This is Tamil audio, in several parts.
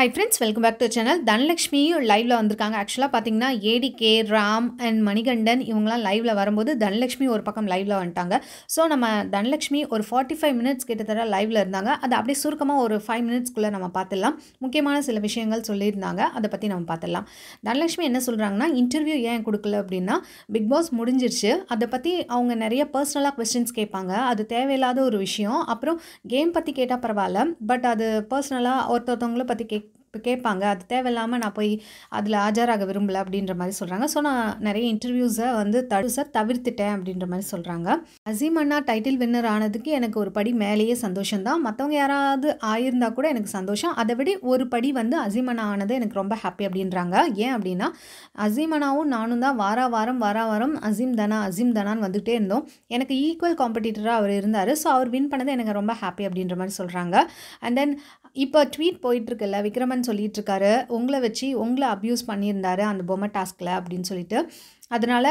Hi friends, welcome back to the channel. Dhanalakshmi live la vandirukanga. Actually pathina ADK, Ram and Manigandan ivangala live la varumbodhu Dhanalakshmi ஒரு பக்கம் live la வந்துட்டாங்க. So நம்ம Dhanalakshmi ஒரு 45 minutes கிட்டத்தட்ட live la இருந்தாங்க. அது அப்படியே சுருக்கமா ஒரு 5 minutes குள்ள நம்ம பார்த்தலாம். முக்கியமான சில விஷயங்கள் சொல்லியிருந்தாங்க. அத பத்தி நம்ம பார்த்தலாம். Dhanalakshmi என்ன சொல்றாங்கன்னா இன்டர்வியூ ஏன் கொடுக்கல அப்படினா பிக் பாஸ் முடிஞ்சிருச்சு. அத பத்தி அவங்க நிறைய பர்சனலா क्वेश्चंस கேட்பாங்க. அது தேவையில்லாத ஒரு விஷயம். அப்புறம் கேம் பத்தி கேட்டா பரவாயில்ல. பட் அது பர்சனலா ஒருத்தவங்கள பத்தி கேட்பாங்க. அது தேவையில்லாம நான் போய் அதில் ஆஜராக விரும்பல அப்படின்ற மாதிரி சொல்கிறாங்க. ஸோ நான் நிறைய இன்டர்வியூஸை வந்து தவிர்த்துட்டேன் அப்படின்ற மாதிரி சொல்கிறாங்க. அசீம் அண்ணா டைட்டில் வின்னர் ஆனதுக்கு எனக்கு ஒரு படி மேலேயே சந்தோஷம் தான். மற்றவங்க யாராவது ஆயிருந்தா கூட எனக்கு சந்தோஷம். அதை விட ஒரு படி வந்து அசீம் அண்ணா ஆனது எனக்கு ரொம்ப ஹாப்பி அப்படின்றாங்க. ஏன் அப்படின்னா அசீம் அண்ணாவும் நானும் தான் வாரம் அசீம் தானான்னு வந்துகிட்டே இருந்தோம். எனக்கு ஈக்குவல் காம்படிட்டராக அவர் இருந்தார். ஸோ அவர் வின் பண்ணது எனக்கு ரொம்ப ஹாப்பி அப்படின்ற மாதிரி சொல்கிறாங்க. அண்ட் தென் இப்போ ட்வீட் போயிட்டுருக்குல்ல, விக்ரமன் சொல்லிட்டு இருக்காரு, உங்களை வச்சு உங்களை அப்யூஸ் பண்ணியிருந்தாரு அந்த பொம்மை டாஸ்கில் அப்படின்னு சொல்லிட்டு. அதனால்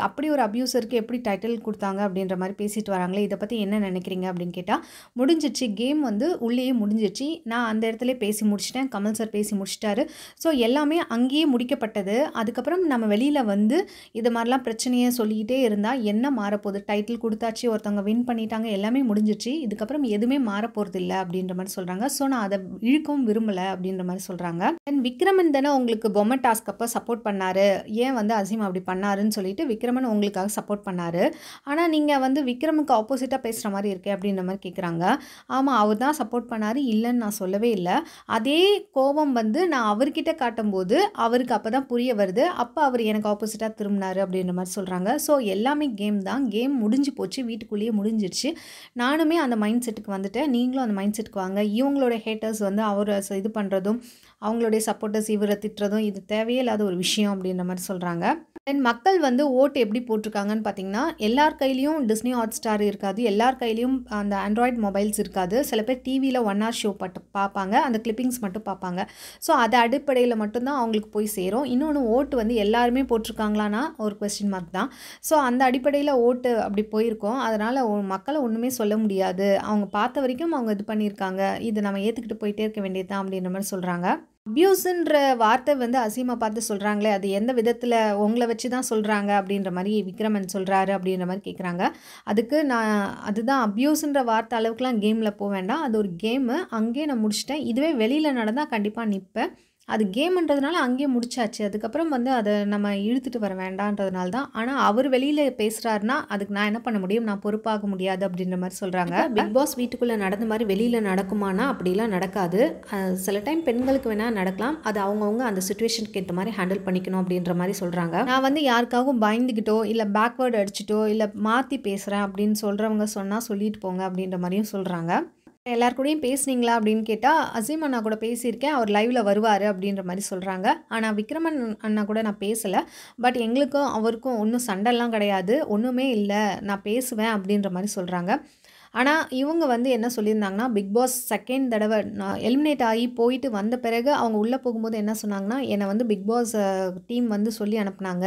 அப்படி ஒரு அப்யூஸருக்கு எப்படி டைட்டில் கொடுத்தாங்க அப்படின்ற மாதிரி பேசிட்டு வராங்களே, இதை பற்றி என்ன நினைக்கிறீங்க அப்படின்னு கேட்டால், முடிஞ்சிச்சு கேம் வந்து உள்ளேயே முடிஞ்சிச்சு. நான் அந்த இடத்துல பேசி முடிச்சிட்டேன். கமல் சார் பேசி முடிச்சிட்டாரு. ஸோ எல்லாமே அங்கேயே முடிக்கப்பட்டது. அதுக்கப்புறம் நம்ம வெளியில் வந்து இது மாதிரிலாம் பிரச்சனையை சொல்லிக்கிட்டே இருந்தால் என்ன மாறப்போகுது? டைட்டில் கொடுத்தாச்சு, ஒருத்தவங்க வின் பண்ணிட்டாங்க, எல்லாமே முடிஞ்சிச்சு. இதுக்கப்புறம் எதுவுமே மாறப்போகிறது இல்லை அப்படின்ற மாதிரி சொல்கிறாங்க. ஸோ நான் அதை இழுக்கவும் விரும்பலை அப்படின்ற மாதிரி சொல்கிறாங்க. அண்ட் விக்ரமன் தானே உங்களுக்கு பொம்மை டாஸ்க் அப்போ சப்போர்ட் பண்ணார், ஏன் வந்து அசீம் அப்படி பண்ணாருன்னு சொல்லிட்டு விக்ரமன் உங்களுக்காக சப்போர்ட் பண்ணார். ஆனால் நீங்கள் வந்து விக்ரமுக்கு ஆப்போசிட்டாக பேசுகிற மாதிரி இருக்கே அப்படின்ற மாதிரி கேட்குறாங்க. ஆமாம், அவர் தான் சப்போர்ட் பண்ணார், இல்லைன்னு நான் சொல்லவே இல்லை. அதே கோபம் வந்து நான் அவர்கிட்ட காட்டும்போது அவருக்கு அப்போ தான் புரிய வருது, அப்போ அவர் எனக்கு ஆப்போசிட்டாக திரும்பினார் அப்படின்ற மாதிரி சொல்கிறாங்க. ஸோ எல்லாமே கேம் தான். கேம் முடிஞ்சு போச்சு, வீட்டுக்குள்ளேயே முடிஞ்சிருச்சு. நானுமே அந்த மைண்ட் செட்டுக்கு வந்துட்டேன். நீங்களும் அந்த மைண்ட் செட்டுக்கு வாங்க. இவங்களோட ஹேட்டர்ஸ் வந்து அவரை இது பண்ணுறதும், அவங்களுடைய சப்போர்ட்டர்ஸ் இவரை திட்டுறதும் இது தேவையே இல்லாத ஒரு விஷயம் அப்படின்ற மாதிரி சொல்கிறாங்க. தென் மக்கள் வந்து ஓட்டு எப்படி போட்டிருக்காங்கன்னு பார்த்தீங்கன்னா, எல்லார் கையிலையும் டிஸ்னி ஹாட் ஸ்டார் இருக்காது, எல்லார் கையிலையும் அந்த ஆண்ட்ராய்டு மொபைல்ஸ் இருக்காது. சில பேர் டிவியில் 1 hour ஷோ பார்ப்பாங்க, அந்த கிளிப்பிங்ஸ் மட்டும் பார்ப்பாங்க. ஸோ அது அடிப்படையில் மட்டும்தான் அவங்களுக்கு போய் சேரும். இன்னொன்று ஓட்டு வந்து எல்லாருமே போட்டிருக்காங்களான்னா ஒரு கொஸ்டின் மார்க் தான். ஸோ அந்த அடிப்படையில் ஓட்டு அப்படி போயிருக்கோம். அதனால் மக்களை ஒன்றுமே சொல்ல முடியாது. அவங்க பார்த்த வரைக்கும் அவங்க இது பண்ணியிருக்காங்க, இது நம்ம ஏற்றுக்கிட்டு போயிட்டே இருக்க வேண்டியது தான் அப்படின்ற மாதிரி சொல்கிறாங்க. அப்யூஸுன்ற வார்த்தை வந்து அசீமை பார்த்து சொல்கிறாங்களே, அது எந்த விதத்தில் உங்களை வச்சு தான் சொல்கிறாங்க அப்படின்ற மாதிரி விக்ரமன் சொல்கிறாரு அப்படின்ற மாதிரி கேட்குறாங்க. அதுக்கு நான் அதுதான் அப்யூஸுன்ற வார்த்தை அளவுக்குலாம் கேமில் போக வேண்டாம். அது ஒரு கேமு, அங்கேயே நான் முடிச்சிட்டேன். இதுவே வெளியில் நடந்தால் கண்டிப்பாக நிற்பேன். அது கேம்ன்றதுனால அங்கேயே முடிச்சாச்சு. அதுக்கப்புறம் வந்து அதை நம்ம இழுத்துட்டு வர வேண்டான்றதுனால தான். ஆனால் அவர் வெளியில் பேசுகிறாருன்னா அதுக்கு நான் என்ன பண்ண முடியும்? நான் பொறுப்பாக முடியாது அப்படின்ற மாதிரி சொல்கிறாங்க. பிக் பாஸ் வீட்டுக்குள்ளே நடந்த மாதிரி வெளியில் நடக்குமானா அப்படிலாம் நடக்காது. சில டைம் பெண்களுக்கு வேணால் நடக்கலாம். அது அவங்கவுங்க அந்த சுச்சுவேஷனுக்கு ஏற்ற மாதிரி ஹேண்டில் பண்ணிக்கணும் அப்படின்ற மாதிரி சொல்கிறாங்க. நான் வந்து யாருக்காகவும் பயந்துக்கிட்டோ இல்லை பேக்வேர்டு அடிச்சிட்டோ இல்லை மாற்றி பேசுகிறேன் அப்படின்னு சொல்கிறவங்க சொன்னால் சொல்லிட்டு போங்க அப்படின்ற மாதிரியும் சொல்கிறாங்க. எல்லார் கூடயும் பேசுனீங்களா அப்படின்னு கேட்டால், அசீம் அண்ணா கூட பேசியிருக்கேன், அவர் லைவில் வருவார் அப்படின்ற மாதிரி சொல்கிறாங்க. ஆனால் விக்ரமன் அண்ணா கூட நான் பேசலை. பட் எங்களுக்கும் அவருக்கும் ஒன்றும் சண்டைலாம் கிடையாது, ஒன்றுமே இல்லை, நான் பேசுவேன் அப்படின்ற மாதிரி சொல்கிறாங்க. ஆனால் இவங்க வந்து என்ன சொல்லியிருந்தாங்கன்னா, பிக் பாஸ் செகண்ட் தடவை நான் எலிமினேட் ஆகி போயிட்டு வந்த பிறகு அவங்க உள்ளே போகும்போது என்ன சொன்னாங்கன்னா, என்னை வந்து பிக் பாஸ் டீம் வந்து சொல்லி அனுப்புனாங்க,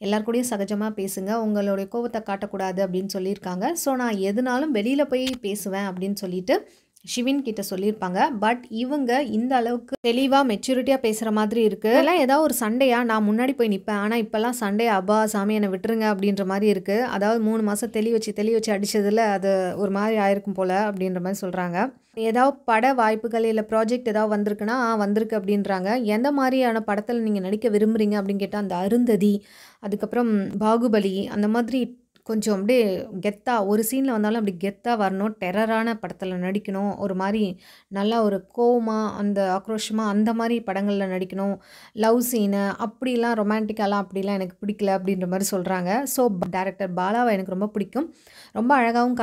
எல்லாருக்கூடையும் சகஜமாக பேசுங்க, உங்களுடைய கோபத்தை காட்டக்கூடாது அப்படின்னு சொல்லியிருக்காங்க. ஸோ நான் எதுனாலும் வெளியில் போய் பேசுவேன் அப்படின்னு சொல்லிட்டு ஷிவின் கிட்ட சொல்லியிருப்பாங்க. பட் இவங்க இந்த அளவுக்கு தெளிவாக மெச்சூரிட்டியாக பேசுகிற மாதிரி இருக்குது. இதெல்லாம் ஏதாவது ஒரு சண்டையா? நான் முன்னாடி போய் நிற்பேன், ஆனால் இப்போல்லாம் சண்டையா? அப்பா சாமி என்னை விட்டுருங்க அப்படின்ற மாதிரி இருக்குது. அதாவது 3 மாதம் தெளி வச்சு அடித்ததில் அது ஒரு மாதிரி ஆயிருக்கும் போல் அப்படின்ற மாதிரி சொல்கிறாங்க. ஏதாவது பட வாய்ப்புகள் இல்லை ப்ராஜெக்ட் ஏதாவது வந்திருக்குன்னா வந்திருக்கு அப்படின்றாங்க. எந்த மாதிரியான படத்தில் நீங்கள் நடிக்க விரும்புகிறீங்க அப்படின்னு கேட்டால், அந்த அருந்ததி, அதுக்கப்புறம் பாகுபலி, அந்த மாதிரி கொஞ்சம் அப்படியே கெத்தா ஒரு சீனில் வந்தாலும் அப்படி கெத்தாக வரணும், டெரரான படத்தில் நடிக்கணும், ஒரு மாதிரி நல்லா ஒரு கோவமாக அந்த ஆக்ரோஷமாக அந்த மாதிரி படங்களில் நடிக்கணும், லவ் சீனு அப்படிலாம் ரொமான்டிக்காலாம் அப்படிலாம் எனக்கு பிடிக்கல அப்படின்ற மாதிரி சொல்கிறாங்க. ஸோ டைரக்டர் பாலாவை எனக்கு ரொம்ப பிடிக்கும். ரொம்ப அழகாகவும்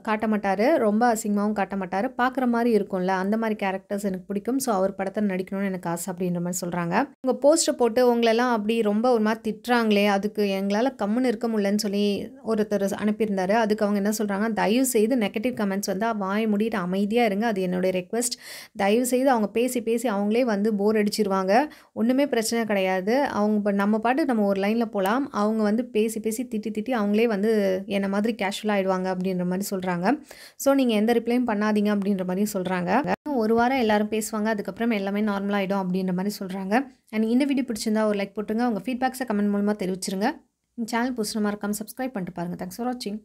காட்ட மாட்டார், ரொம்ப அசிங்கமாகவும் காட்ட மாட்டார், பார்க்குற மாதிரி இருக்கும்ல, அந்த மாதிரி கேரக்டர்ஸ் எனக்கு பிடிக்கும். ஸோ அவர் படத்தை நடிக்கணும்னு எனக்கு ஆசை அப்படின்ற மாதிரி சொல்கிறாங்க. உங்கள் போஸ்டர் போட்டு உங்களெல்லாம் அப்படி ரொம்ப ஒரு மாதிரி திட்டுறாங்களே, அதுக்கு எங்களால் கம்முன்னு இருக்க முடியலன்னு சொல்லி ஒருத்தர் அனுப்பியிருந்தாரு. அதுக்கு அவங்க என்ன சொல்கிறாங்க, தயவு செய்து நெகட்டிவ் கமெண்ட்ஸ் வந்து வாயை மூடிட்டு அமைதியாக இருங்க, அது என்னுடைய ரெக்வெஸ்ட். தயவு செய்து அவங்க பேசி அவங்களே வந்து போர் அடிச்சிருவாங்க, ஒன்றுமே பிரச்சனை கிடையாது. அவங்க இப்போ நம்ம பாட்டு நம்ம ஒரு லைனில் போகலாம், அவங்க வந்து பேசி திட்டி அவங்களே வந்து என்ன மாதிரி கேஷுவலாக ஆகிடுவாங்க அப்படின்ற மாதிரி சொல்கிறாங்க. ஸோ நீங்கள் எந்த ரிப்ளையும் பண்ணாதீங்க அப்படின்ற மாதிரி சொல்கிறாங்க. ஒரு வாரம் எல்லாரும் பேசுவாங்க. அதுக்கப்புறம் எல்லாமே நார்மல் ஆயிடும் அப்படின்ற மாரி சொல்றாங்க. அண்ட் இந்த வீடியோ பிடிச்சிருந்தா ஒரு லைக் போட்டுருங்க. உங்க ஃபீட்பேக்ஸ கமெண்ட் மூலமா தெரிவிச்சிருங்க. சேனல் புதுசுனா மறக்காம சப்ஸ்கிரைப் பண்ணிட்டு பாருங்க. தேங்க்ஸ் ஃபார் வாட்சிங்.